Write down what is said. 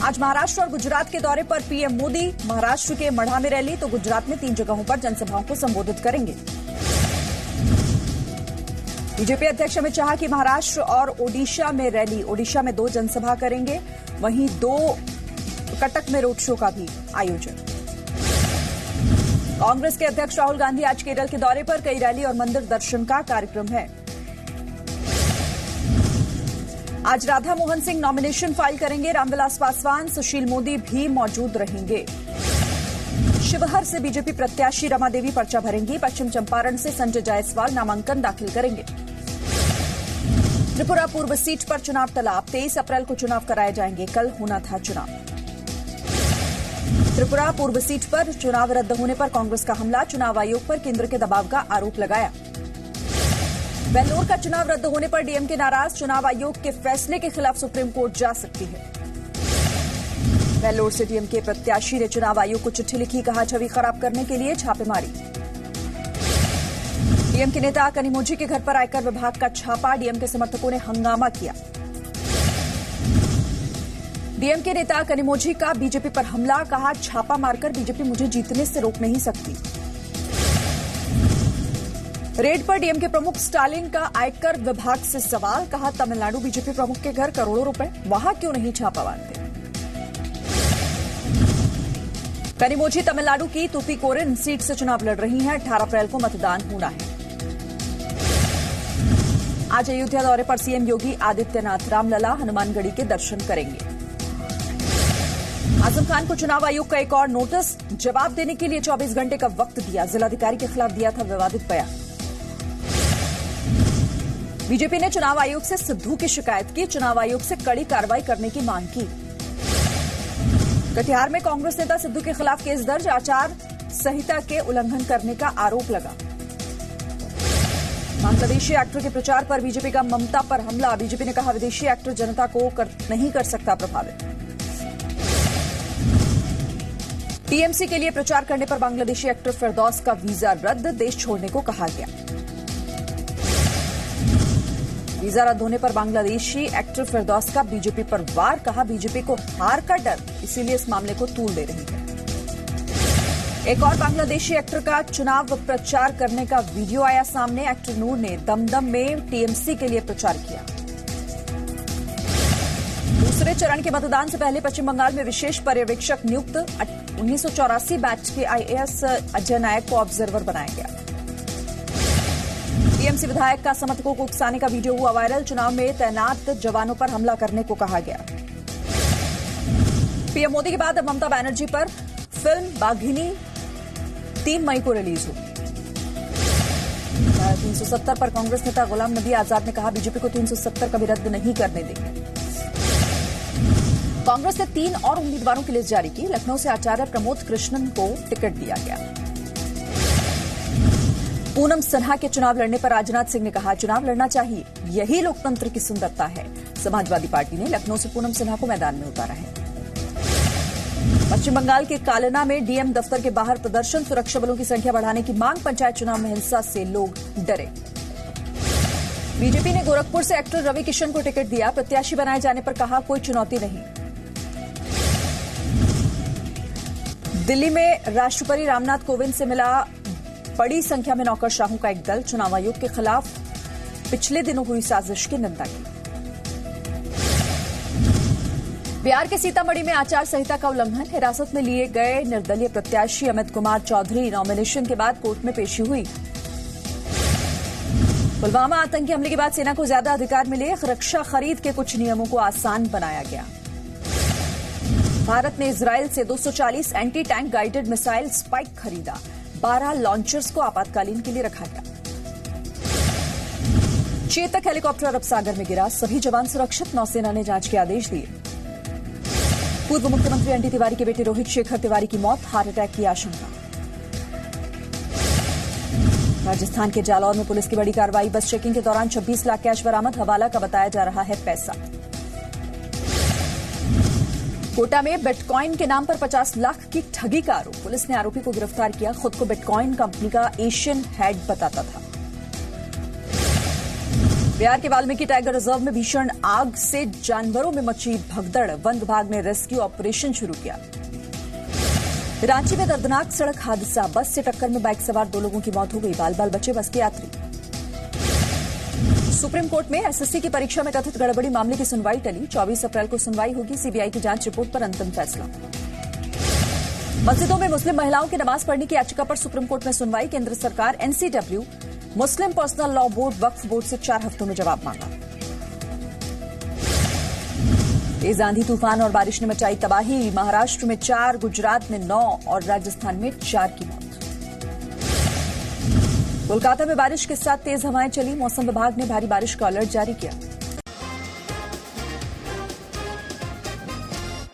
आज महाराष्ट्र और गुजरात के दौरे पर पीएम मोदी। महाराष्ट्र के मढ़ा में रैली तो गुजरात में 3 जगहों पर जनसभाओं को संबोधित करेंगे। बीजेपी अध्यक्ष अमित शाह की महाराष्ट्र और ओडिशा में रैली। ओडिशा में 2 जनसभा करेंगे, वहीं 2 कटक में रोड शो का भी आयोजन। कांग्रेस के अध्यक्ष राहुल गांधी आज केरल के दौरे पर, कई रैली और मंदिर दर्शन का कार्यक्रम है। आज राधा मोहन सिंह नॉमिनेशन फाइल करेंगे। रामविलास पासवान, सुशील मोदी भी मौजूद रहेंगे। शिवहर से बीजेपी प्रत्याशी रमा देवी पर्चा भरेंगी। पश्चिम चंपारण से संजय जायसवाल नामांकन दाखिल करेंगे। त्रिपुरा पूर्व सीट पर चुनाव टला। 23 अप्रैल को चुनाव कराए जाएंगे, कल होना था चुनाव। त्रिपुरा पूर्व सीट पर चुनाव रद्द होने पर कांग्रेस का हमला। चुनाव आयोग पर केंद्र के दबाव का आरोप लगाया। वेल्लोर का चुनाव रद्द होने पर डीएमके नाराज। चुनाव आयोग के फैसले के खिलाफ सुप्रीम कोर्ट जा सकती है। वेल्लोर से डीएमके प्रत्याशी ने चुनाव आयोग को चिट्ठी लिखी, कहा छवि खराब करने के लिए छापेमारी। डीएमके नेता कनिमोझी के घर पर आयकर विभाग का छापा। डीएमके समर्थकों ने हंगामा किया। डीएमके नेता कनिमोझी का बीजेपी पर हमला, कहा छापा मारकर बीजेपी मुझे जीतने से रोक नहीं सकती। रेड पर डीएमके प्रमुख स्टालिन का आयकर विभाग से सवाल, कहा तमिलनाडु बीजेपी प्रमुख के घर करोड़ों रुपए, वहां क्यों नहीं छापा मारते। कनिमोझी तमिलनाडु की तूतीकोरिन सीट से चुनाव लड़ रही हैं। 18 अप्रैल को मतदान होना है। आज अयोध्या दौरे पर सीएम योगी आदित्यनाथ रामलला हनुमानगढ़ी के दर्शन करेंगे। आजम खान को चुनाव आयोग का एक और नोटिस, जवाब देने के लिए 24 घंटे का वक्त दिया। जिलाधिकारी के खिलाफ दिया था विवादित बयान। बीजेपी ने चुनाव आयोग से सिद्धू की शिकायत की। चुनाव आयोग से कड़ी कार्रवाई करने की मांग की। कटिहार में कांग्रेस नेता सिद्धू के खिलाफ केस दर्ज। आचार संहिता के उल्लंघन करने का आरोप लगा। बांग्लादेशी एक्टर के प्रचार पर बीजेपी का ममता पर हमला। बीजेपी ने कहा विदेशी एक्टर जनता को नहीं कर सकता प्रभावित। टीएमसी के लिए प्रचार करने पर बांग्लादेशी एक्टर फिरदौस का वीजा रद्द। देश छोड़ने को कहा गया। वीजा रद्द होने पर बांग्लादेशी एक्टर फिरदौस का बीजेपी पर वार, कहा बीजेपी को हार का डर, इसीलिए इस मामले को तूल दे रही है। एक और बांग्लादेशी एक्टर का चुनाव प्रचार करने का वीडियो आया सामने। एक्टर नूर ने दमदम में टीएमसी के लिए प्रचार किया। दूसरे चरण के मतदान से पहले पश्चिम बंगाल में विशेष पर्यवेक्षक नियुक्त। 1984 बैच के आईएएस अजय नायक को ऑब्जर्वर बनाया गया। टीएमसी विधायक का समर्थकों को उकसाने का वीडियो हुआ वायरल। चुनाव में तैनात जवानों पर हमला करने को कहा गया। पीएम मोदी के बाद अब ममता बनर्जी पर फिल्म बाघिनी 3 मई को रिलीज होगी। 370 पर कांग्रेस नेता गुलाम नबी आजाद ने कहा बीजेपी को 370 कभी रद्द नहीं करने देंगे। कांग्रेस ने 3 और उम्मीदवारों की लिस्ट जारी की। लखनऊ से आचार्य प्रमोद कृष्णन को टिकट दिया गया। पूनम सिन्हा के चुनाव लड़ने पर राजनाथ सिंह ने कहा चुनाव लड़ना चाहिए, यही लोकतंत्र की सुंदरता है। समाजवादी पार्टी ने लखनऊ से पूनम सिन्हा को मैदान में उतारा है। पश्चिम बंगाल के कालना में डीएम दफ्तर के बाहर प्रदर्शन। सुरक्षा बलों की संख्या बढ़ाने की मांग। पंचायत चुनाव में हिंसा से लोग डरे। बीजेपी ने गोरखपुर से एक्टर रवि किशन को टिकट दिया। प्रत्याशी बनाए जाने पर कहा कोई चुनौती नहीं। दिल्ली में राष्ट्रपति रामनाथ कोविंद से मिला बड़ी संख्या में नौकरशाहों का एक दल। चुनाव आयोग के खिलाफ पिछले दिनों हुई साजिश की निंदा की। बिहार के सीतामढ़ी में आचार संहिता का उल्लंघन। हिरासत में लिए गए निर्दलीय प्रत्याशी अमित कुमार चौधरी नॉमिनेशन के बाद कोर्ट में पेशी हुई। पुलवामा आतंकी हमले के बाद सेना को ज्यादा अधिकार मिले। रक्षा खरीद के कुछ नियमों को आसान बनाया गया। भारत ने इजरायल से 240 anti tank guided missile spike खरीदा। 12 लॉन्चर्स को आपातकालीन के लिए रखा गया। चेतक हेलीकॉप्टर अरब सागर में गिरा। सभी जवान सुरक्षित। नौसेना ने जांच के आदेश दिए। पूर्व मुख्यमंत्री एनटी तिवारी के बेटे रोहित शेखर तिवारी की मौत। हार्ट अटैक की आशंका। राजस्थान के जालौर में पुलिस की बड़ी कार्रवाई। बस चेकिंग के दौरान 26 लाख कैश बरामद। हवाला का बताया जा रहा है पैसा। कोटा में बिटकॉइन के नाम पर 50 लाख की ठगी का आरोप। पुलिस ने आरोपी को गिरफ्तार किया। खुद को बिटकॉइन कंपनी का एशियन हेड बताता था। बिहार के वाल्मीकि टाइगर रिजर्व में भीषण आग से जानवरों में मची भगदड़, वन विभाग ने रेस्क्यू ऑपरेशन शुरू किया। रांची में दर्दनाक सड़क हादसा, बस से टक्कर में बाइक सवार 2 लोगों की मौत हो गई, बाल बाल बचे बस के यात्री। सुप्रीम कोर्ट में एसएससी की परीक्षा में कथित गड़बड़ी मामले की सुनवाई टली, 24 अप्रैल को सुनवाई होगी, सीबीआई की जांच रिपोर्ट पर अंतिम फैसला। मस्जिदों में मुस्लिम महिलाओं की नमाज पढ़ने की याचिका पर सुप्रीम कोर्ट में सुनवाई, केंद्र सरकार एनसीडब्ल्यू मुस्लिम पर्सनल लॉ बोर्ड वक्फ बोर्ड से 4 हफ्तों में जवाब मांगा। तेज आंधी तूफान और बारिश ने मचाई तबाही, महाराष्ट्र में 4, गुजरात में 9 और राजस्थान में 4 की मौत। कोलकाता में बारिश के साथ तेज हवाएं चली, मौसम विभाग ने भारी बारिश का अलर्ट जारी किया।